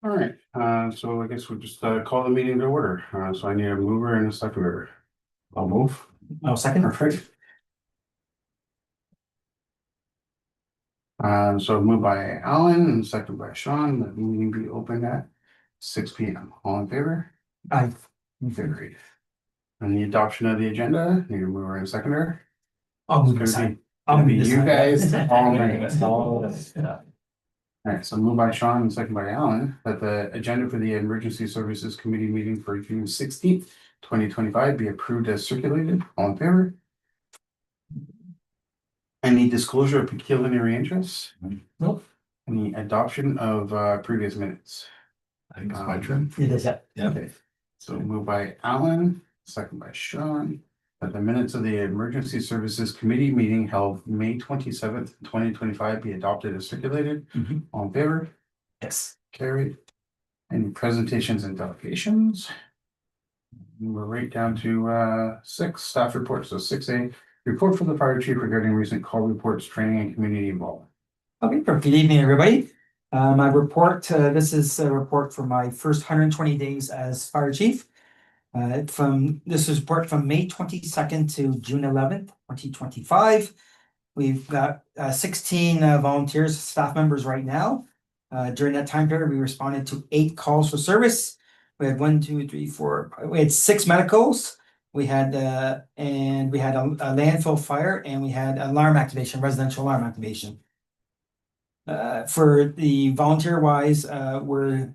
All right, so I guess we'll just call the meeting to order. So I need a mover and a seconder. I'll move. I'll second. Perfect. So moved by Alan and seconded by Sean, that the meeting be open at 6 p.m. All in favor? Aye. Carried. And the adoption of the agenda, need a mover and a seconder. I'll move It's aside. gonna be you guys Yeah. all night. All right, so moved by Sean and seconded by Alan, that the agenda for the Emergency Services Committee meeting for June 16th, 2025 be approved as circulated. All in favor? Any disclosure of pecuniary interests? Nope. Any adoption of previous minutes? I think it's my turn. It is, yeah. Okay, so moved by Alan, second by Sean, that the minutes of the Emergency Services Committee meeting held May 27th, 2025 be adopted as circulated. Mhm. All in favor? Yes. Carried. Any presentations and delegations? We're right down to 6 staff reports. So 6A, report from the fire chief regarding recent call reports, training and community involvement. Okay, good evening, everybody. My report, this is a report for my first 120 days as fire chief. This is a report from May 22nd to June 11th, 2025. We've got 16 volunteers, staff members right now. During that time period, we responded to 8 calls for service. We had 6 medicals. We had a landfill fire, and we had alarm activation, residential alarm activation. For the volunteer wise, we're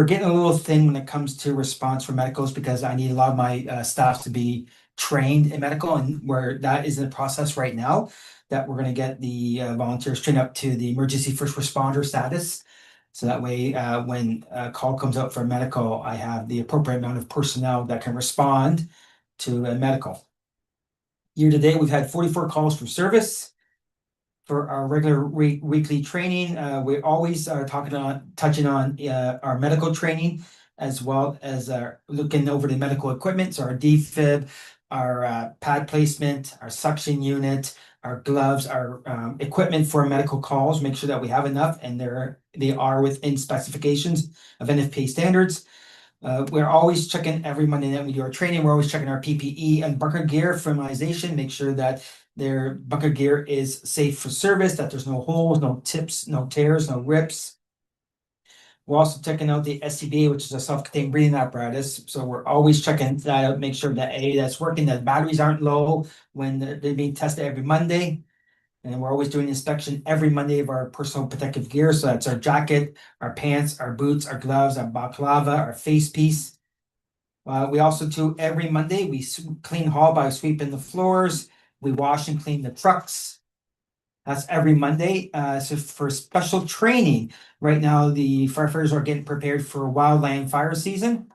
getting a little thin when it comes to response for medicals because I need a lot of my staff to be trained in medical, and where that is in the process right now, that we're going to get the volunteers trained up to the emergency first responder status. So that way, when a call comes out for medical, I have the appropriate amount of personnel that can respond to a medical. Year to date, we've had 44 calls for service. For our regular weekly training, we always are touching on our medical training, as well as looking over the medical equipment, so our defib, our pad placement, our suction unit, our gloves, our equipment for medical calls, make sure that we have enough and they are within specifications of NFPA standards. We're always checking every Monday night we do our training. We're always checking our PPE and bunker gear thermalization, make sure that their bunker gear is safe for service, that there's no holes, no tips, no tears, no rips. We're also checking out the SCBA, which is a self-contained breathing apparatus. So we're always checking that out, make sure that that's working, that batteries aren't low when they're being tested every Monday. And we're always doing inspection every Monday of our personal protective gear. So that's our jacket, our pants, our boots, our gloves, our balaclava, our face piece. We also do every Monday, we clean hall by sweeping the floors. We wash and clean the trucks. That's every Monday. So for special training, right now the firefighters are getting prepared for wildland fire season.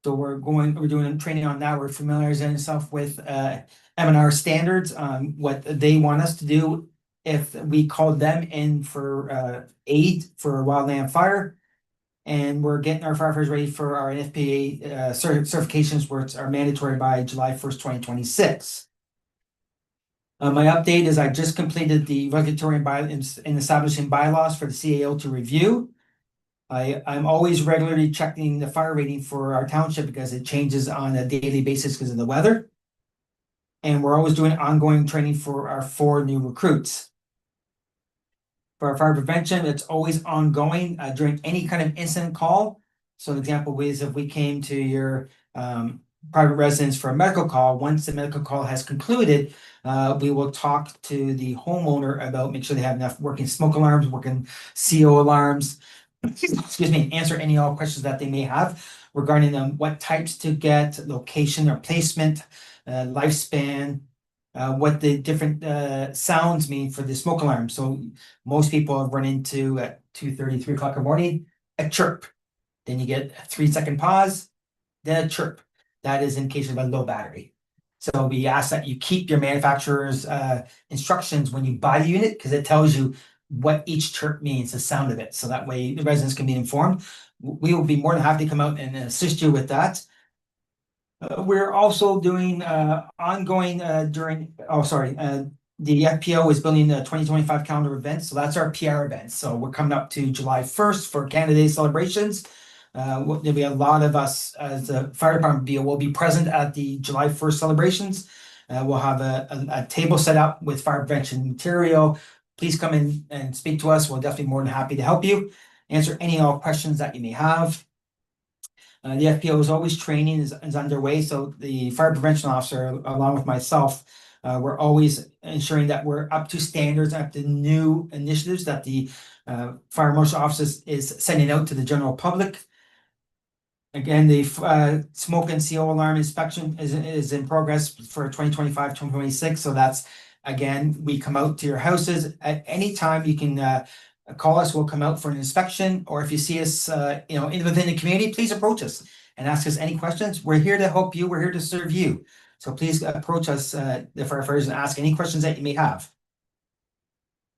So we're doing training on that. We're familiarizing ourselves with M&R standards, what they want us to do if we call them in for aid for a wildland fire. And we're getting our firefighters ready for our NFPA certifications, which are mandatory by July 1st, 2026. My update is I just completed the regulatory and establishing bylaws for the CAO to review. I'm always regularly checking the fire rating for our township because it changes on a daily basis because of the weather. And we're always doing ongoing training for our 4 new recruits. For our fire prevention, it's always ongoing during any kind of incident call. So an example is if we came to your private residence for a medical call, once the medical call has concluded, we will talk to the homeowner about make sure they have enough working smoke alarms, working CO alarms, excuse me, answer any all questions that they may have regarding what types to get, location or placement, lifespan, what the different sounds mean for the smoke alarm. So most people have run into at 2:30, 3 o'clock in the morning, a chirp. Then you get a 3-second pause, then a chirp. That is in case of a low battery. So we ask that you keep your manufacturer's instructions when you buy the unit, because it tells you what each chirp means, the sound of it. So that way the residents can be informed. We will be more than happy to come out and assist you with that. We're also doing ongoing the FPO is building the 2025 calendar events, so that's our PR event. So we're coming up to July 1st for Canada Day celebrations. There'll be a lot of us as the fire department will be present at the July 1st celebrations. We'll have a table set up with fire prevention material. Please come in and speak to us. We're definitely more than happy to help you, answer any all questions that you may have. The FPO is always training is underway, so the fire prevention officer, along with myself, we're always ensuring that we're up to standards, up to new initiatives that the fire marshal office is sending out to the general public. Again, the smoke and CO alarm inspection is in progress for 2025-2026. So that's, again, we come out to your houses at any time. You can call us, we'll come out for an inspection, or if you see us within the community, please approach us and ask us any questions. We're here to help you, we're here to serve you. So please approach us, the firefighters, and ask any questions that you may have.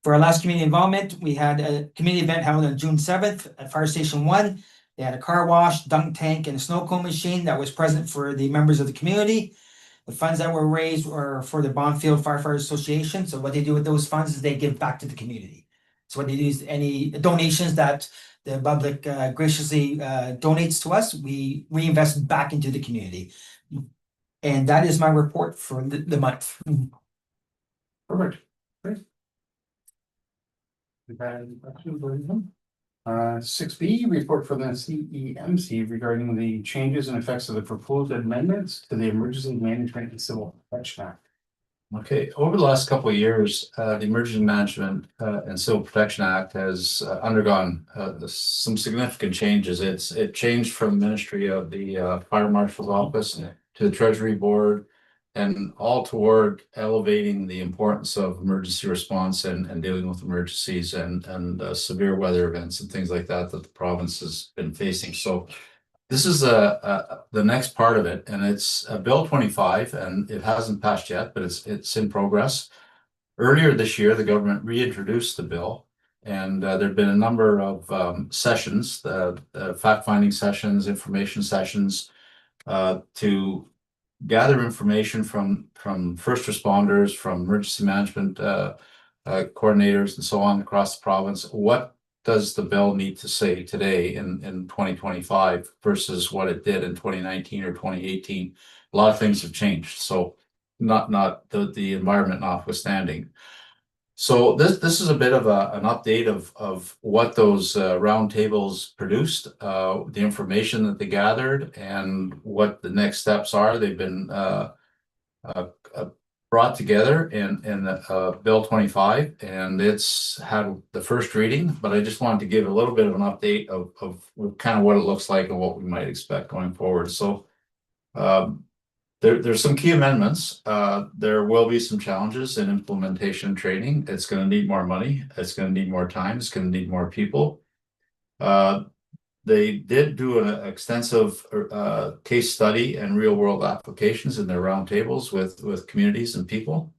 For our last community involvement, we had a community event held on June 7th at Fire Station 1. They had a car wash, dunk tank, and a snow cone machine that was present for the members of the community. The funds that were raised were for the Bonfield Firefighters Association. So what they do with those funds is they give back to the community. So what they do is any donations that the public graciously donates to us, we reinvest back into the community. And that is my report for the month. Perfect. Great. We've had any questions or anything? 6B, report from the CEMC regarding the changes and effects of the proposed amendments to the Emergency Management and Civil Protection Act. Okay, over the last couple of years, the Emergency Management and Civil Protection Act has undergone some significant changes. It changed from the Ministry of the Fire Marshal's Office to the Treasury Board, and all toward elevating the importance of emergency response and dealing with emergencies and severe weather events and things like that that the province has been facing. So this is the next part of it, and it's Bill 25, and it hasn't passed yet, but it's in progress. Earlier this year, the government reintroduced the bill, and there have been a number of sessions, fact-finding sessions, information sessions, to gather information from first responders, from emergency management coordinators, and so on across the province. What does the bill need to say today in 2025 versus what it did in 2019 or 2018? A lot of things have changed, so not the environment notwithstanding. So this is a bit of an update of what those roundtables produced, the information that they gathered, and what the next steps are. They've been brought together in Bill 25, and it's had the first reading. But I just wanted to give a little bit of an update of kind of what it looks like and what we might expect going forward. So there's some key amendments. There will be some challenges in implementation and training. It's going to need more money. It's going to need more time. It's going to need more people. They did do an extensive case study and real world applications in their roundtables with communities and people.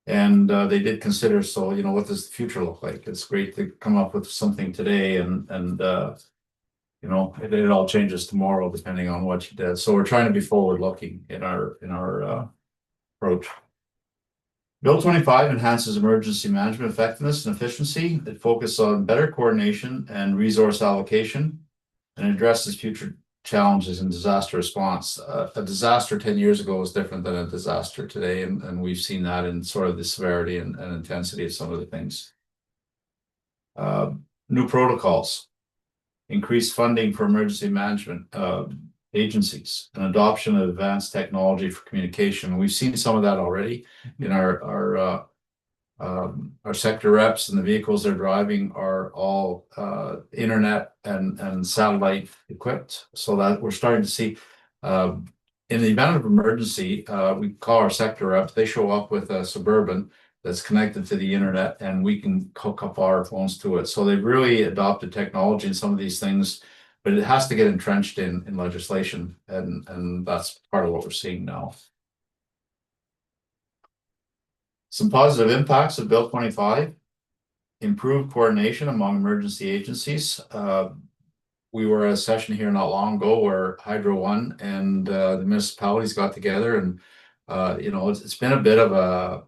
And they did consider, so, what does the future look like? It's great to come up with something today and it all changes tomorrow depending on what you did. So we're trying to be forward looking in our approach. Bill 25 enhances emergency management effectiveness and efficiency. It focuses on better coordination and resource allocation, and addresses future challenges in disaster response. A disaster 10 years ago was different than a disaster today, and we've seen that in sort of the severity and intensity of some of the things. New protocols. Increased funding for emergency management agencies, and adoption of advanced technology for communication. We've seen some of that already in our sector reps, and the vehicles they're driving are all internet and satellite equipped, so that we're starting to see in the event of emergency, we call our sector reps. They show up with a Suburban that's connected to the internet, and we can hook up our phones to it. So they've really adopted technology in some of these things, but it has to get entrenched in legislation, and that's part of what we're seeing now. Some positive impacts of Bill 25: improved coordination among emergency agencies. We were at a session here not long ago where Hydro One and the municipalities got together, and it's been a bit of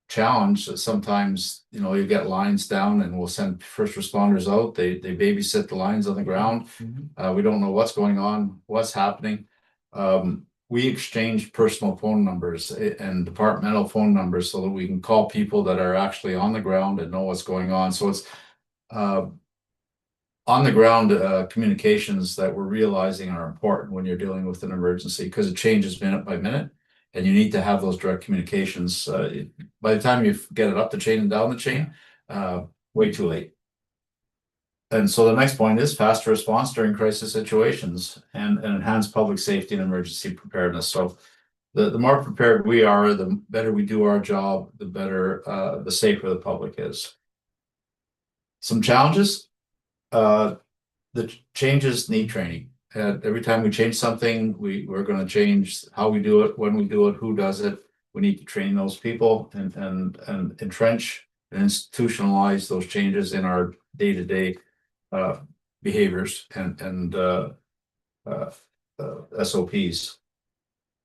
challenge that sometimes, you know, you get lines down and we'll send first responders out, they babysit the lines on the ground. We don't know what's going on, what's happening. We exchange personal phone numbers and departmental phone numbers so that we can call people that are actually on the ground and know what's going on. So it's on the ground communications that we're realizing are important when you're dealing with an emergency, because it changes minute by minute. And you need to have those direct communications. By the time you get it up the chain and down the chain, way too late. And so the next point is faster response during crisis situations and enhanced public safety and emergency preparedness. So the more prepared we are, the better we do our job, the better, the safer the public is. Some challenges. The changes need training. Every time we change something, we're going to change how we do it, when we do it, who does it. We need to train those people and entrench and institutionalize those changes in our day-to-day behaviors and SOPs.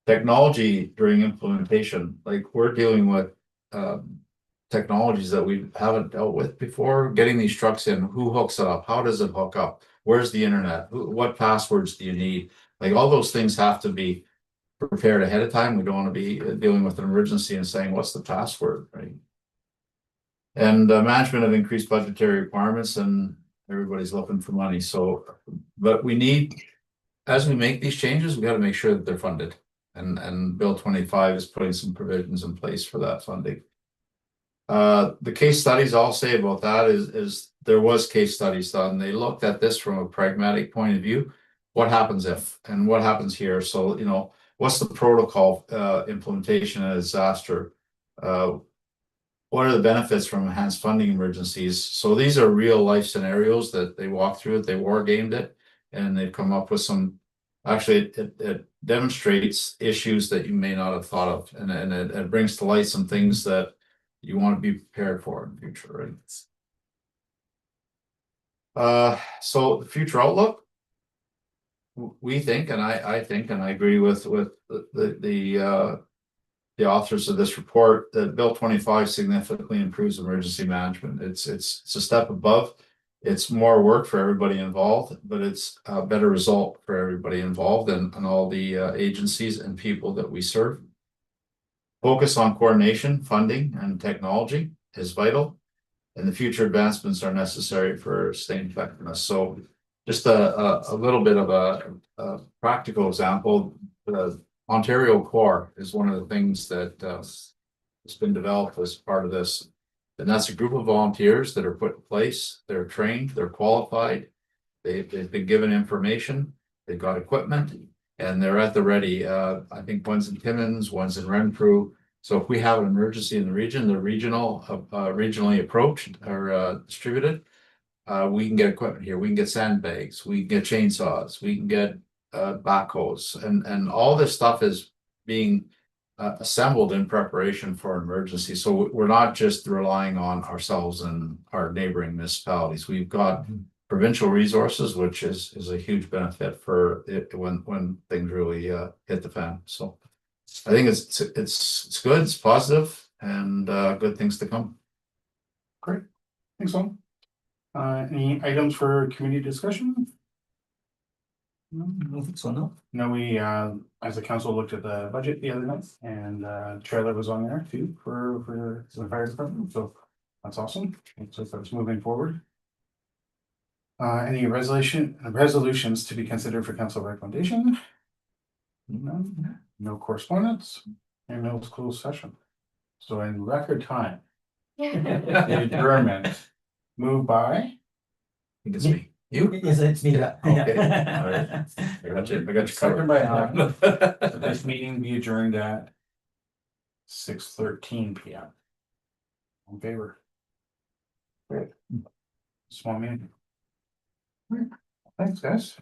Technology during implementation, like we're dealing with technologies that we haven't dealt with before. Getting these trucks in, who hooks it up? How does it hook up? Where's the internet? What passwords do you need? Like all those things have to be prepared ahead of time. We don't want to be dealing with an emergency and saying, what's the password, right? And management of increased budgetary requirements, and everybody's looking for money. So, but we need, as we make these changes, we got to make sure that they're funded. And Bill 25 is putting some provisions in place for that funding. The case studies I'll say about that is there was case studies done. They looked at this from a pragmatic point of view. What happens if, and what happens here? So, you know, what's the protocol implementation in a disaster? What are the benefits from enhanced funding emergencies? So these are real life scenarios that they walked through it, they war gamed it, and they've come up with some, actually it demonstrates issues that you may not have thought of, and it brings to light some things that you want to be prepared for in the future, right? So the future outlook, we think, and I think, and I agree with the authors of this report, that Bill 25 significantly improves emergency management. It's a step above. It's more work for everybody involved, but it's a better result for everybody involved and all the agencies and people that we serve. Focus on coordination, funding, and technology is vital, and the future advancements are necessary for sustained effectiveness. So just a little bit of a practical example. Ontario Core is one of the things that has been developed as part of this. And that's a group of volunteers that are put in place. They're trained, they're qualified, they've been given information, they've got equipment, and they're at the ready. I think one's in Timmins, one's in Renfrew. So if we have an emergency in the region, they're regionally approached or distributed. We can get equipment here. We can get sandbags, we can get chainsaws, we can get backhoes, and all this stuff is being assembled in preparation for an emergency. So we're not just relying on ourselves and our neighboring municipalities. We've got provincial resources, which is a huge benefit for it when things really hit the fan. So I think it's good, it's positive, and good things to come. Great, thanks, all. Any items for community discussion? No, I don't think so, no. No, we as a council looked at the budget the other night, and trailer was on there too for the fire department, so that's awesome. Looks like that's moving forward. Any resolutions to be considered for council recommendation? No correspondence and no closed session. So in record time, adjournment, moved by. I think it's me. You? Yes, it's me. Okay, all right. I got you Second covered. by this meeting be adjourned at 6:13 PM. In favor? Great. Small meeting. Thanks, guys.